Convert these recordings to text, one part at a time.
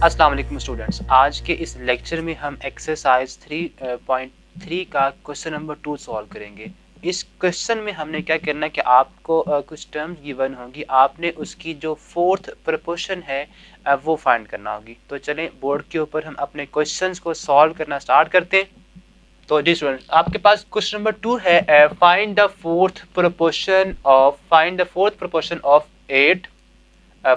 अस्सलाम वालेकुम स्टूडेंट्स, आज के इस लेक्चर में हम एक्सरसाइज 3.3 का क्वेश्चन नंबर 2 सॉल्व करेंगे। इस क्वेश्चन में हमने क्या करना है कि आपको कुछ टर्म्स गिवन होंगी, आपने उसकी जो फोर्थ प्रोपोर्शन है वो फाइंड करना होगी। तो चलें बोर्ड के ऊपर हम अपने क्वेश्चंस को सॉल्व करना स्टार्ट करते हैं। तो जी स्टूडेंट्स, आपके पास क्वेश्चन नंबर 2 है find the fourth proportion of 8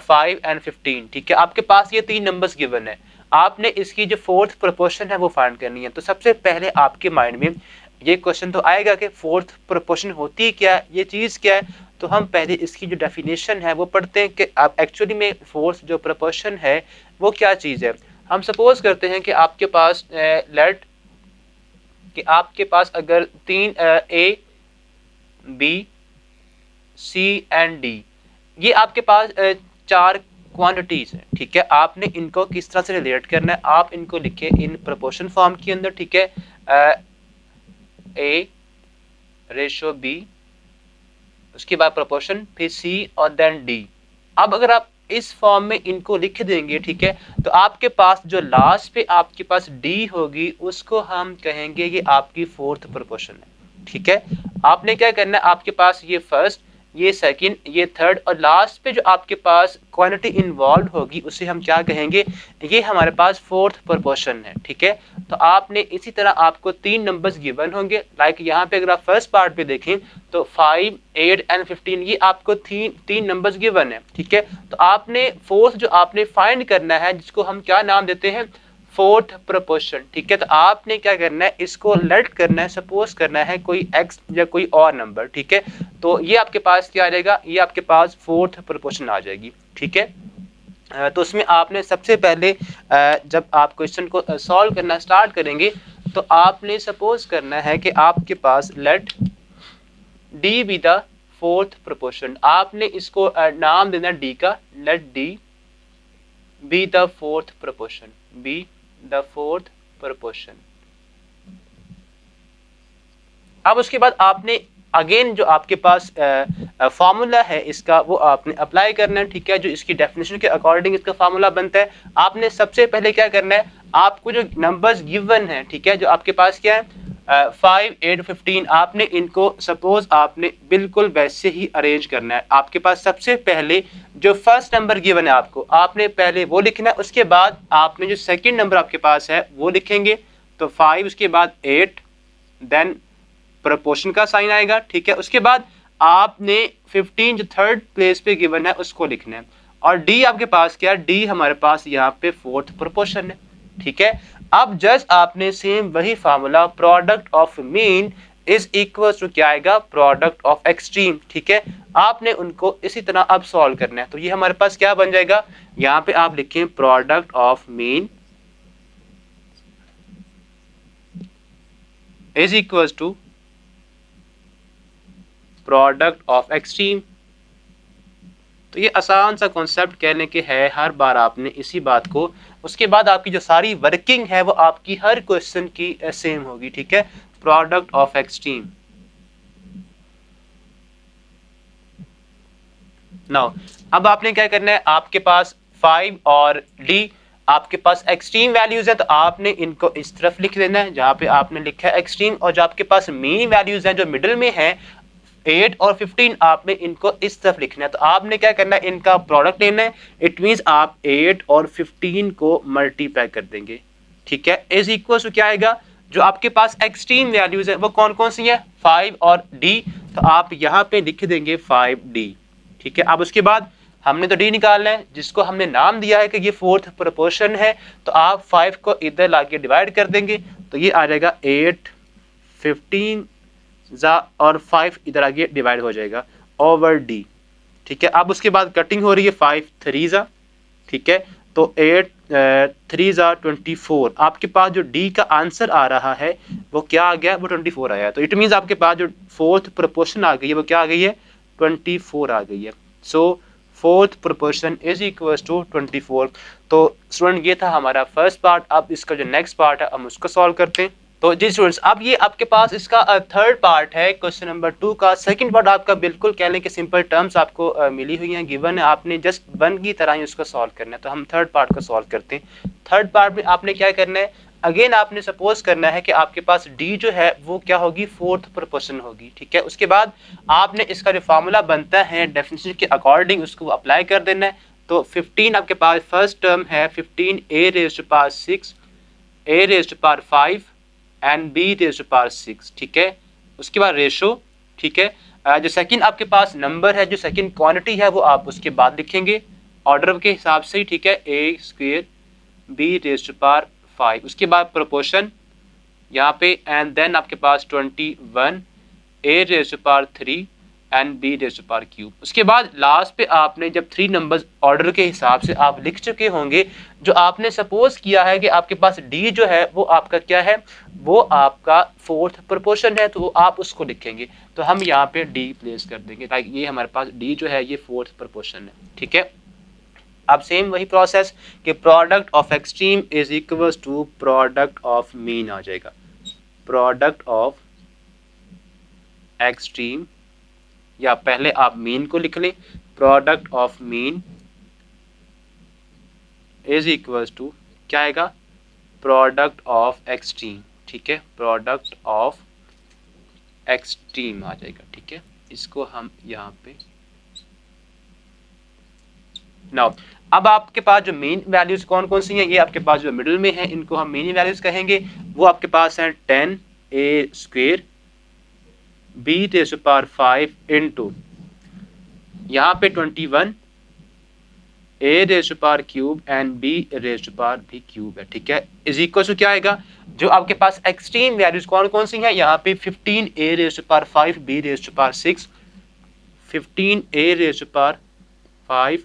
5 and 15। ठीक है, आपके पास ये तीन नंबर्स गिवन है, आपने इसकी जो फोर्थ प्रोपोर्शन है वो फाइंड करनी है। तो सबसे पहले आपके माइंड में ये क्वेश्चन तो आएगा कि फोर्थ प्रोपोर्शन होती क्या है, ये चीज़ क्या है। तो हम पहले इसकी जो डेफिनेशन है वो पढ़ते हैं कि आप एक्चुअली में फोर्थ जो प्रोपोर्शन है वो क्या चीज़ है। हम सपोज करते हैं कि आपके पास आपके पास अगर तीन A B C and D, ये आपके पास चार क्वांटिटीज हैं। ठीक है, आपने इनको किस तरह से रिलेट करना है, आप इनको लिखे इन प्रोपोर्शन फॉर्म के अंदर। ठीक है, ए रेशो बी, उसके बाद प्रोपोर्शन, फिर सी और देन डी। अब अगर आप इस फॉर्म में इनको लिख देंगे, ठीक है, तो आपके पास जो लास्ट पे आपके पास डी होगी उसको हम कहेंगे ये आपकी फोर्थ प्रोपोर्शन है। ठीक है, आपने क्या करना है, आपके पास ये फर्स्ट, ये सेकंड, ये थर्ड और लास्ट पे जो आपके पास क्वांटिटी इन्वॉल्व होगी उसे हम क्या कहेंगे, ये हमारे पास फोर्थ प्रोपोर्शन है। ठीक है, तो आपने इसी तरह आपको तीन नंबर्स गिवन होंगे। लाइक यहाँ पे अगर आप फर्स्ट पार्ट पे देखें तो 5 8 एंड 15 ये आपको तीन नंबर्स गिवन है। ठीक है, तो आपने फोर्थ जो आपने फाइंड करना है जिसको हम क्या नाम देते हैं, फोर्थ प्रोपोर्शन। ठीक है, तो आपने क्या करना है, इसको लेट करना है, सपोज करना है कोई एक्स या कोई और नंबर। ठीक है, तो ये आपके पास क्या आ जाएगा, ये आपके पास फोर्थ प्रोपोर्शन आ जाएगी। ठीक है, तो उसमें आपने सबसे पहले जब आप क्वेश्चन को सॉल्व करना स्टार्ट करेंगे तो आपने सपोज करना है कि आपके पास let d be the fourth proportion. आपने इसको नाम देना डी का, let d be the fourth proportion, be the fourth proportion. अब उसके बाद आपने अगेन जो आपके पास फार्मूला है इसका वो आपने अप्लाई करना है। ठीक है, जो इसकी डेफिनेशन के अकॉर्डिंग इसका फार्मूला बनता है। आपने सबसे पहले क्या करना है, आपको जो नंबर्स गिवन है, ठीक है, जो आपके पास क्या है 5 8 15, आपने इनको सपोज आपने बिल्कुल वैसे ही अरेंज करना है। आपके पास सबसे पहले जो फर्स्ट नंबर गिवन है आपको, आपने पहले वो लिखना है। उसके बाद आपने जो सेकंड नंबर आपके पास है वो लिखेंगे, तो 5, उसके बाद 8, देन प्रोपोर्शन का साइन आएगा। ठीक है, उसके बाद आपने 15 जो थर्ड प्लेस पे गिवन है उसको लिखना है। और डी आपके पास क्या है, डी हमारे पास यहाँ पे फोर्थ प्रोपोर्शन है। ठीक है, अब जस्ट आपने सेम वही formula, product of mean is equal to क्या आएगा, प्रोडक्ट ऑफ एक्सट्रीम। ठीक है, आपने उनको इसी तरह अब सॉल्व करना है। तो ये हमारे पास क्या बन जाएगा, यहाँ पे आप लिखें product of mean is equal to product of extreme. तो ये आसान सा कॉन्सेप्ट कहने के है, हर बार आपने इसी बात को, उसके बाद आपकी जो सारी वर्किंग है वो आपकी हर क्वेश्चन की सेम होगी। ठीक है, प्रोडक्ट ऑफ एक्सट्रीम। नाउ अब आपने क्या करना है, आपके पास 5 और डी आपके पास एक्सट्रीम वैल्यूज है, तो आपने इनको इस तरफ लिख देना है जहां पे आपने लिखा है एक्सट्रीम। और जो आपके पास मीन वैल्यूज हैं जो मिडिल में है 8 और 15, आपने इनको इस तरफ लिखना है। तो आपने क्या करना है, इनका प्रोडक्ट लेना है। इट मींस आप 8 और 15 को मल्टीप्लाई कर देंगे। ठीक है, इज इक्वल टू क्या आएगा, जो आपके पास एक्सट्रीम वैल्यूज है वो कौन कौन सी है, 5 और डी, तो आप यहाँ पे लिख देंगे 5d। ठीक है, अब उसके बाद हमने तो डी निकालना है जिसको हमने नाम दिया है कि ये फोर्थ प्रोपोर्शन है, तो आप 5 को इधर लाके डिवाइड कर देंगे, तो ये आ जाएगा 8 15 और 5 इधर आगे डिवाइड हो जाएगा ओवर डी। ठीक है, अब उसके बाद कटिंग हो रही है 5 3 ठीक है, तो 8 3 24। आपके पास जो डी का आंसर आ रहा है वो क्या आ गया, वो 24 आया है। तो इट मींस आपके पास जो फोर्थ प्रोपोर्शन आ गई है वो क्या आ गई है, 24 आ गई है। So fourth proportion is equal to 24। तो स्टूडेंट ये था हमारा फर्स्ट पार्ट। अब इसका जो नेक्स्ट पार्ट है हम उसको सॉल्व करते हैं। तो जी स्टूडेंट्स, अब ये आपके पास इसका थर्ड पार्ट है क्वेश्चन नंबर 2 का। सेकंड पार्ट आपका बिल्कुल कह लें कि सिंपल टर्म्स आपको मिली हुई हैं, गिवन है, आपने जस्ट वन की तरह ही उसको सॉल्व करना है। तो हम थर्ड पार्ट को सॉल्व करते हैं। थर्ड पार्ट में आपने क्या करना है, अगेन आपने सपोज करना है कि आपके पास डी जो है वो क्या होगी, फोर्थ प्रोपोर्शन होगी, ठीक है। उसके बाद आपने इसका जो फार्मूला बनता है डेफिनेशन के अकॉर्डिंग उसको अप्लाई कर देना है। तो 15 आपके पास फर्स्ट टर्म है 15 a raise to power 6 a raise to power 5 and b raise to power 6, ठीक है। उसके बाद रेशो, ठीक है। जो सेकंड आपके पास नंबर है, जो सेकंड क्वांटिटी है, वो आप उसके बाद लिखेंगे ऑर्डर के हिसाब से, ठीक है। a square b raise to power 5, उसके बाद प्रोपोर्शन यहाँ पे, एंड देन आपके पास 21 a raise to power 3 and b raise to power cube. उसके बाद लास्ट पे आपने जब 3 नंबर्स ऑर्डर के हिसाब से आप लिख चुके होंगे, जो आपने सपोज किया है कि आपके पास d जो है वो आपका क्या है, वो आपका फोर्थ प्रोपोर्शन है, तो आप उसको लिखेंगे। तो हम यहाँ पे d प्लेस कर देंगे, लाइक ये हमारे पास d जो है ये फोर्थ प्रोपोर्शन है, ठीक है। अब सेम वही प्रोसेस कि product of extreme is equals to product of mean आ जाएगा। प्रोडक्ट ऑफ एक्सट्रीम, या पहले आप मीन को लिख लें, product of mean is equals to क्या आएगा, प्रोडक्ट ऑफ एक्सट्रीम, ठीक है। प्रोडक्ट ऑफ एक्सट्रीम आ जाएगा, ठीक है। इसको हम यहाँ पे नाउ, अब आपके पास जो मेन वैल्यूज कौन कौन सी हैं, ये आपके पास जो मिडिल में है इनको हम मेन वैल्यूज कहेंगे। वो आपके पास है 10 a square b raise to power 5 into यहाँ पे 21 a raise to power cube and b raise to power भी क्यूब है, ठीक है। इज इक्वल टू क्या आएगा, जो आपके पास एक्सट्रीम वैल्यूज कौन कौन सी हैं, यहाँ पे 15 a raise to power 5 b raise to power 6, 15 a raise to power 5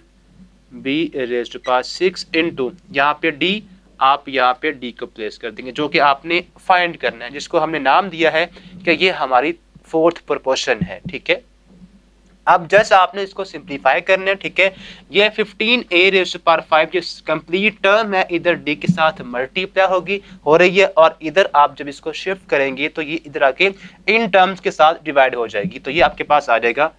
b raise to power 6 into यहाँ पे d, आप यहाँ पे d को प्लेस कर देंगे, जो कि आपने फाइंड करना है, जिसको हमने नाम दिया है कि ये हमारी फोर्थ प्रोपोर्शन है, ठीक है। अब जस्ट आपने इसको सिंप्लीफाई करना है, ठीक है। ये 15 a रेज़ टू पावर 5 जो कंप्लीट टर्म है इधर d के साथ मल्टीप्लाई हो रही है, और इधर आप जब इसको शिफ्ट करेंगे तो ये इधर आके इन टर्म्स के साथ डिवाइड हो जाएगी। तो ये आपके पास आ जाएगा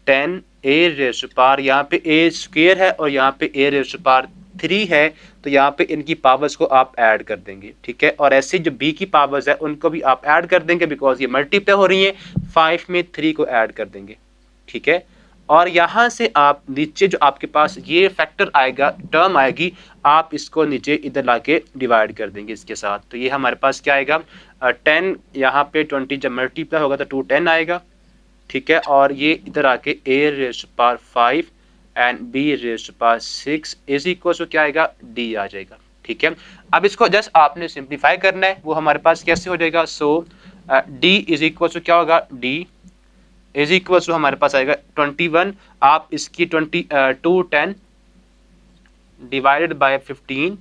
10 a रेज़ टू पावर, यहाँ पे a स्क्वायर है और यहाँ पे a रेज़ टू पावर 3 है, तो यहाँ पे इनकी पावर्स को आप ऐड कर देंगे, ठीक है। और ऐसे जो b की पावर्स है उनको भी आप ऐड कर देंगे, बिकॉज ये मल्टीप्लाई हो रही है, 5 में 3 को ऐड कर देंगे, ठीक है। और यहाँ से आप नीचे जो आपके पास ये फैक्टर आएगा, टर्म आएगी, आप इसको नीचे इधर लाके डिवाइड कर देंगे इसके साथ। तो ये हमारे पास क्या आएगा, 10 यहाँ पे 20 जब मल्टीप्लाई होगा तो 210 आएगा, ठीक है। और ये इधर आके a raise to power 5 and b raise to power 6 is equal to क्या आएगा, d आ जाएगा, ठीक है। अब इसको जस्ट आपने सिंप्लीफाई करना है, वो हमारे पास कैसे हो जाएगा, सो d इज इक्वल टू क्या होगा, d इज इक्वल टू हमारे पास आएगा 21, आप इसकी 210 डिवाइडेड बाय 15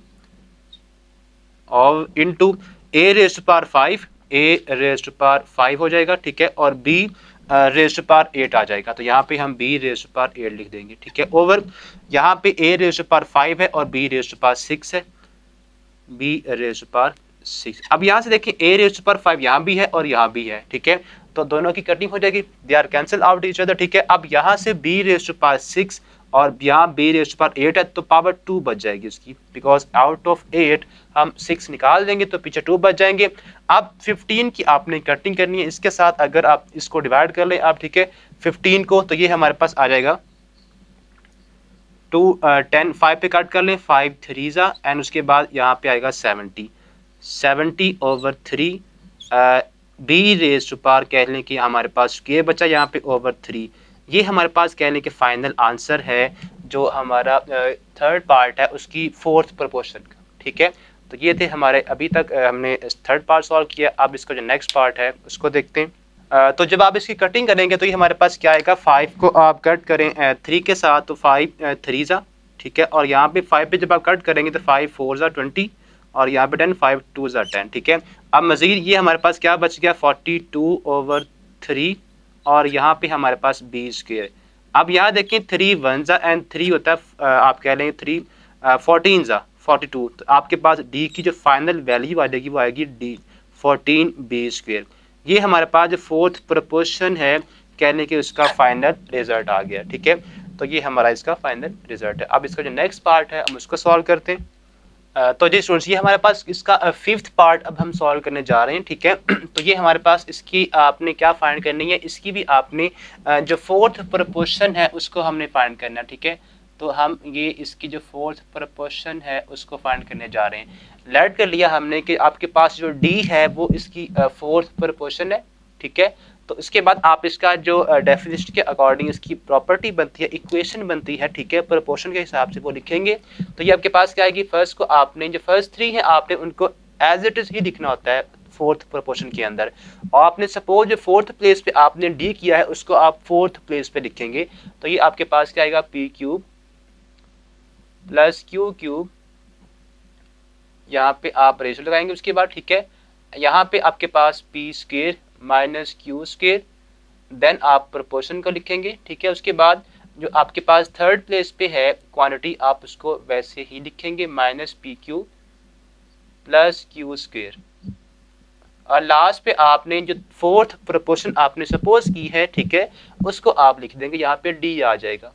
और into a raise to power 5, a raise to power 5 हो जाएगा, ठीक है। और b रेज़ टू पावर 8 आ जाएगा, तो यहाँ पे हम b रेज़ टू पावर 8 लिख देंगे, ठीक है। ओवर यहाँ पे a रेज़ टू पावर 5 है और b रेज़ टू पावर 6 है, b रेज़ टू पावर 6। अब यहाँ से देखिए a रेज़ टू पावर 5 यहाँ भी है और यहाँ भी है, ठीक है। तो दोनों की कटिंग हो जाएगी, they are cancel out each other, ठीक है। अब यहाँ से b रेज़ टू पावर 6 और यहाँ b रेज़ टू पावर 8 है, तो पावर 2 बच जाएगी उसकी, बिकॉज आउट ऑफ 8 हम 6 निकाल देंगे तो पीछे 2 बच जाएंगे। अब 15 की आपने कटिंग करनी है इसके साथ, अगर आप इसको डिवाइड कर लें आप, ठीक है, 15 को, तो ये हमारे पास आ जाएगा 10 5 पे कट कर लें, 5 3 एंड उसके बाद यहाँ पे आएगा 70 over 3 b raise to power कह लें कि हमारे पास के बचा यहाँ पे ओवर 3। ये हमारे पास कह लें कि फाइनल आंसर है जो हमारा थर्ड पार्ट है उसकी फोर्थ प्रोपोर्शन का, ठीक है। तो ये थे हमारे, अभी तक हमने थर्ड पार्ट सॉल्व किया। अब इसका जो नेक्स्ट पार्ट है उसको देखते हैं। तो जब आप इसकी कटिंग करेंगे तो ये हमारे पास क्या आएगा, 5 को आप कट करें 3 के साथ तो 5 3 ठीक है। और यहाँ पे 5 पे जब आप कट करेंगे तो 5 4 20 और यहाँ पे 10 5 2 10, ठीक है। अब मज़ीद ये हमारे पास क्या बच गया, 42 ओवर 3 और यहाँ पे हमारे पास b स्क्वायर। अब यहाँ देखें 3 1 एंड 3 होता है, आप कह लेंगे 3 14 42, तो आपके पास d की जो फाइनल वैल्यू आ जाएगी वो आएगी d 14b²। ये हमारे पास जो फोर्थ प्रोपोर्शन है कहने के उसका फाइनल रिजल्ट आ गया। ठीक है, तो ये हमारा इसका फाइनल रिजल्ट है। अब इसका जो नेक्स्ट पार्ट है हम उसको सॉल्व करते हैं। तो जी स्टूडेंट्स, ये हमारे पास इसका फिफ्थ पार्ट अब हम सॉल्व करने जा रहे हैं। ठीक है, तो ये हमारे पास इसकी आपने क्या फाइंड करनी है, इसकी भी आपने जो फोर्थ प्रोपोर्शन है उसको हमने फाइंड करना है। ठीक है, तो हम ये इसकी जो फोर्थ प्रोपोर्शन है उसको फाइंड करने जा रहे हैं। लेट कर लिया हमने कि आपके पास जो डी है वो इसकी फोर्थ प्रोपोर्शन है। ठीक है, तो इसके बाद आप इसका जो डेफिनेशन के अकॉर्डिंग इसकी प्रॉपर्टी बनती है, इक्वेशन बनती है। ठीक है, प्रोपोर्शन के हिसाब से वो लिखेंगे। तो ये आपके पास क्या आएगी, फर्स्ट को आपने जो फर्स्ट थ्री है आपने उनको एज इट इज ही लिखना होता है फोर्थ प्रोपोर्शन के अंदर। और आपने सपोज जो फोर्थ प्लेस पे आपने डी किया है उसको आप फोर्थ प्लेस पे लिखेंगे। तो ये आपके पास क्या आएगा, P cube plus Q cube, यहाँ पे आप रेशो लगाएंगे उसके बाद। ठीक है, यहाँ पे आपके पास p square minus q square, then आप प्रोपोर्शन को लिखेंगे। ठीक है, उसके बाद जो आपके पास थर्ड प्लेस पे है क्वांटिटी आप उसको वैसे ही लिखेंगे, minus p q plus q square. और लास्ट पे आपने जो फोर्थ प्रोपोर्शन आपने सपोज की है, ठीक है, उसको आप लिख देंगे, यहाँ पे डी आ जाएगा।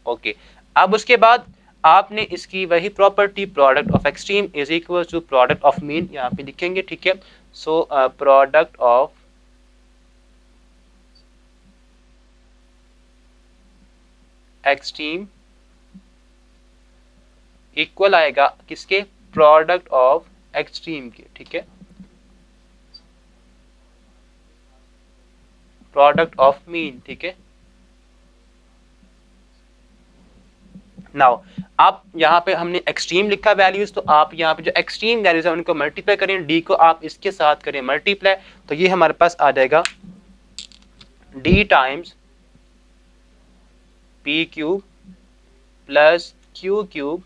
ओके, अब उसके बाद आपने इसकी वही property product of extreme is equal to product of mean यहाँ पे लिखेंगे। ठीक है, so product of extreme equal आएगा किसके, प्रोडक्ट ऑफ एक्सट्रीम के। ठीक है, प्रोडक्ट ऑफ मीन। ठीक है, नाउ आप यहाँ पे हमने एक्सट्रीम लिखा वैल्यूज, तो आप यहाँ पे जो एक्सट्रीम वैल्यूज है उनको मल्टीप्लाई करें, डी को आप इसके साथ करें मल्टीप्लाई, तो ये हमारे पास आ जाएगा D times P cube plus Q cube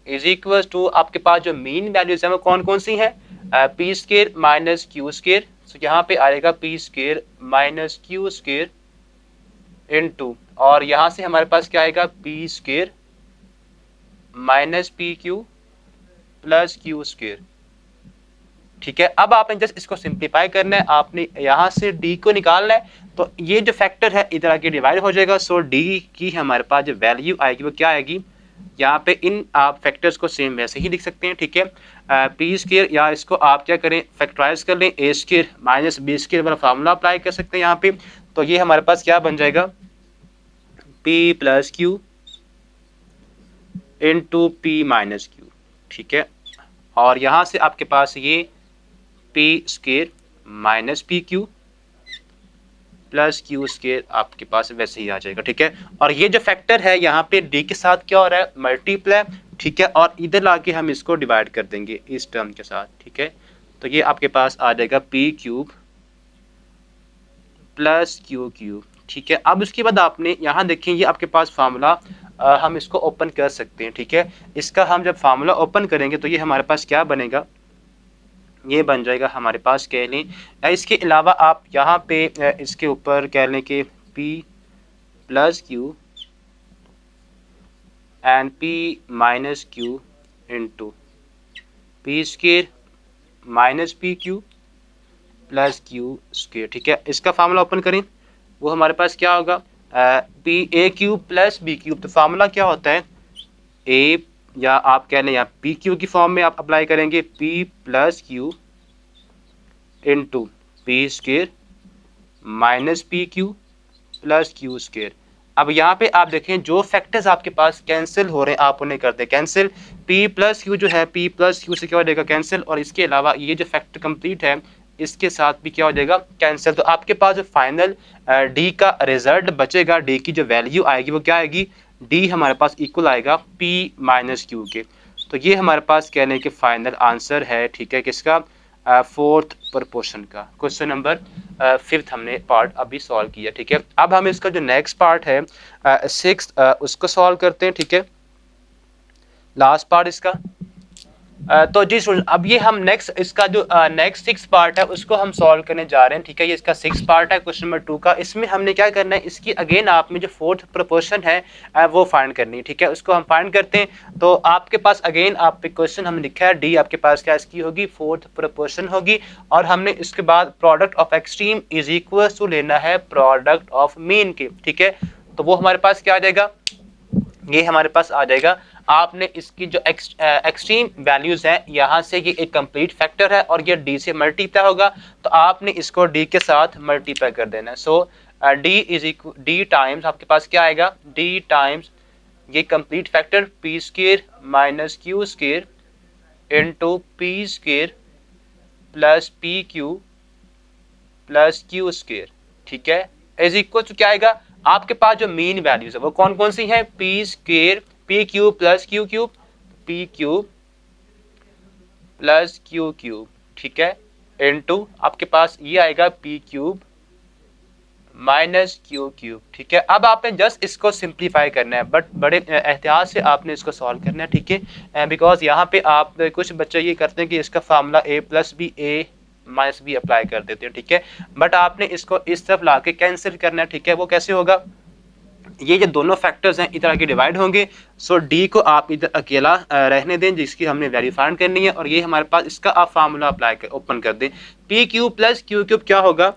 is equal to आपके पास जो मीन वैल्यूज है वो कौन कौन सी है, p square minus q square. तो यहाँ पे आएगा P square minus q square into, और यहाँ से हमारे पास क्या आएगा, P square minus p q plus q square. ठीक है, अब आपने जस्ट इसको सिंप्लीफाई करना है, आपने यहाँ से डी को निकालना है, तो ये जो फैक्टर है इधर आके डिवाइड हो जाएगा। सो डी की हमारे पास जो वैल्यू आएगी वो क्या आएगी, यहाँ पे इन आप फैक्टर्स को सेम वैसे ही लिख सकते हैं। ठीक है, पी स्क्वायर या इसको आप क्या करें फैक्टराइज कर लें, ए स्क्वायर माइनस बी स्क्वायर वाला फार्मूला अप्लाई कर सकते हैं यहाँ पे। तो ये हमारे पास क्या बन जाएगा, P plus Q into P minus Q. ठीक है, और यहाँ से आपके पास ये P square minus p q plus q square आपके पास वैसे ही आ जाएगा। ठीक है, और ये जो फैक्टर है यहाँ पे डी के साथ क्या हो रहा है, मल्टीप्लाई। ठीक है, और इधर लाके हम इसको डिवाइड कर देंगे इस टर्म के साथ। ठीक है, तो ये आपके पास आ जाएगा P cube plus Q cube. ठीक है, अब उसके बाद आपने यहाँ देखें ये आपके पास फार्मूला हम इसको ओपन कर सकते हैं। ठीक है, इसका हम जब फार्मूला ओपन करेंगे तो ये हमारे पास क्या बनेगा, ये बन जाएगा हमारे पास कह लें। इसके अलावा आप यहाँ पे इसके ऊपर कह लें कि P plus Q and P minus Q into P square minus p q plus q square. ठीक है, इसका फार्मूला ओपन करें, वो हमारे पास क्या होगा, P A cube plus B cube. तो फार्मूला क्या होता है, ए या आप कह लें यहाँ पी क्यू की फॉर्म में आप अप्लाई करेंगे, P plus Q into P square minus p q plus q square. अब यहाँ पे आप देखें जो फैक्टर्स आपके पास कैंसिल हो रहे हैं आप उन्हें करते हैं कैंसिल। पी प्लस क्यू जो है पी प्लस क्यू से क्या हो जाएगा कैंसिल, और इसके अलावा ये जो फैक्टर कंप्लीट है इसके साथ भी क्या हो जाएगा कैंसिल। तो आपके पास जो फाइनल डी का रिजल्ट बचेगा, डी की जो वैल्यू आएगी वो क्या आएगी, डी हमारे पास इक्वल आएगा पी माइनस क्यू के। तो ये हमारे पास कहने के फाइनल आंसर है। ठीक है, किसका, फोर्थ प्रोपोर्शन का। क्वेश्चन नंबर फिफ्थ हमने पार्ट अभी सॉल्व किया। ठीक है, अब हम इसका जो नेक्स्ट पार्ट है सिक्स्थ उसको सॉल्व करते हैं। ठीक है, लास्ट पार्ट इसका। तो जी अब ये हम नेक्स्ट इसका जो नेक्स्ट 6 पार्ट है उसको हम सॉल्व करने जा रहे हैं, ठीक है। ये इसका 6 पार्ट है क्वेश्चन नंबर 2 का। इसमें हमने क्या करना है, इसकी अगेन आप में जो फोर्थ प्रोपोर्शन है वो फाइंड करनी है, ठीक है। उसको हम फाइंड करते हैं। तो आपके पास अगेन आप पे क्वेश्चन हमने लिखा है डी, आपके पास क्या इसकी होगी, फोर्थ प्रोपोर्शन होगी। और हमने इसके बाद product of extreme is equal to लेना है प्रोडक्ट ऑफ मीन के, ठीक है। तो वो हमारे पास क्या आ जाएगा, ये हमारे पास आ जाएगा। आपने इसकी जो एक्सट्रीम वैल्यूज हैं, यहाँ से ये एक कंप्लीट फैक्टर है और ये डी से मल्टीप्लाई होगा, तो आपने इसको डी के साथ मल्टीप्लाई कर देना है। So d is equal d times आपके पास क्या आएगा, डी टाइम्स ये complete factor p square minus q square into p square plus p q plus q square, ठीक है, इज इक्वल टू क्या आएगा, आपके पास जो मीन वैल्यूज है वो कौन कौन सी है, p square P cube plus Q cube, P cube plus Q cube, ठीक है, इनटू आपके पास ये आएगा P cube minus Q cube, ठीक है। अब आपने जस्ट इसको सिंप्लीफाई करना है, बट बड़े एहतियात से आपने इसको सॉल्व करना है, ठीक है, बिकॉज यहाँ पे आप कुछ बच्चे ये करते हैं कि इसका फार्मूला ए प्लस बी ए माइनस बी अप्लाई कर देते हैं, ठीक है। बट आपने इसको इस तरफ ला के कैंसिल करना है, ठीक है। वो कैसे होगा, ये जो दोनों फैक्टर्स हैं इधर आके डिवाइड होंगे। सो डी को आप इधर अकेला रहने दें जिसकी हमने वैल्यू फाइंड करनी है, और ये हमारे पास इसका आप फार्मूला अप्लाई कर ओपन कर दें। P q plus Q cube क्या होगा,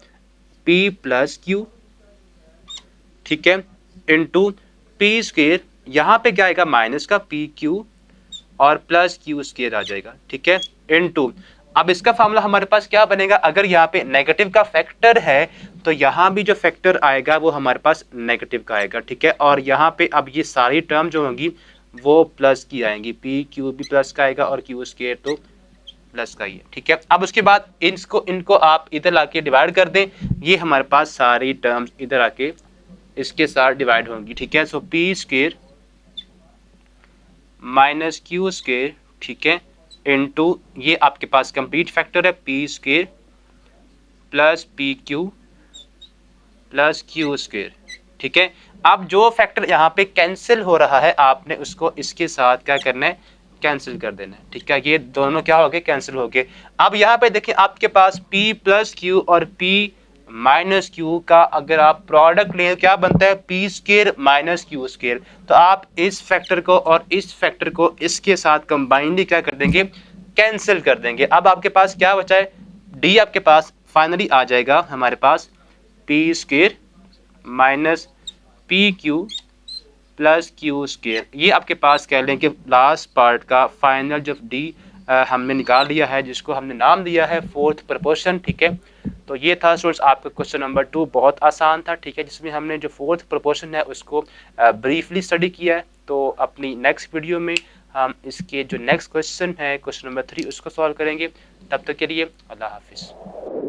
पी प्लस क्यू, ठीक है, इनटू पी स्क्वायर, यहाँ पे क्या आएगा माइनस का पी क्यू और प्लस क्यू स्क्वायर आ जाएगा, ठीक है, इनटू अब इसका फार्मूला हमारे पास क्या बनेगा, अगर यहाँ पे नेगेटिव का फैक्टर है तो यहाँ भी जो फैक्टर आएगा वो हमारे पास नेगेटिव का आएगा, ठीक है। और यहाँ पे अब ये सारी टर्म जो होंगी वो प्लस की आएंगी, पी क्यू भी प्लस का आएगा और क्यू स्क्वायर तो प्लस का ही है, ठीक है। अब उसके बाद इनको आप इधर लाके डिवाइड कर दें, ये हमारे पास सारी टर्म्स इधर आके इसके साथ डिवाइड होंगी, ठीक है। So p square minus q square, ठीक है, इनटू ये आपके पास कंप्लीट फैक्टर है p square plus p q plus q square, ठीक है। अब जो फैक्टर यहाँ पे कैंसिल हो रहा है आपने उसको इसके साथ क्या करना है, कैंसिल कर देना है, ठीक है। ये दोनों क्या हो गए, कैंसिल हो गए। अब यहाँ पे देखिए आपके पास p प्लस क्यू और p माइनस क्यू का अगर आप प्रोडक्ट लें क्या बनता है, p square minus q square. तो आप इस फैक्टर को और इस फैक्टर को इसके साथ कंबाइनली क्या कर देंगे, कैंसिल कर देंगे। अब आपके पास क्या बचा है, डी आपके पास फाइनली आ जाएगा हमारे पास p square minus p q plus q square. ये आपके पास कह लें कि लास्ट पार्ट का फाइनल जो डी हमने निकाल लिया है, जिसको हमने नाम दिया है फोर्थ प्रोपोर्शन, ठीक है। तो ये था स्टूडेंट्स आपका क्वेश्चन नंबर 2, बहुत आसान था, ठीक है, जिसमें हमने जो फोर्थ प्रोपोर्शन है उसको ब्रीफली स्टडी किया है। तो अपनी नेक्स्ट वीडियो में हम इसके जो नेक्स्ट क्वेश्चन है क्वेश्चन नंबर 3 उसको सॉल्व करेंगे। तब तक के लिए अल्लाह हाफिज़।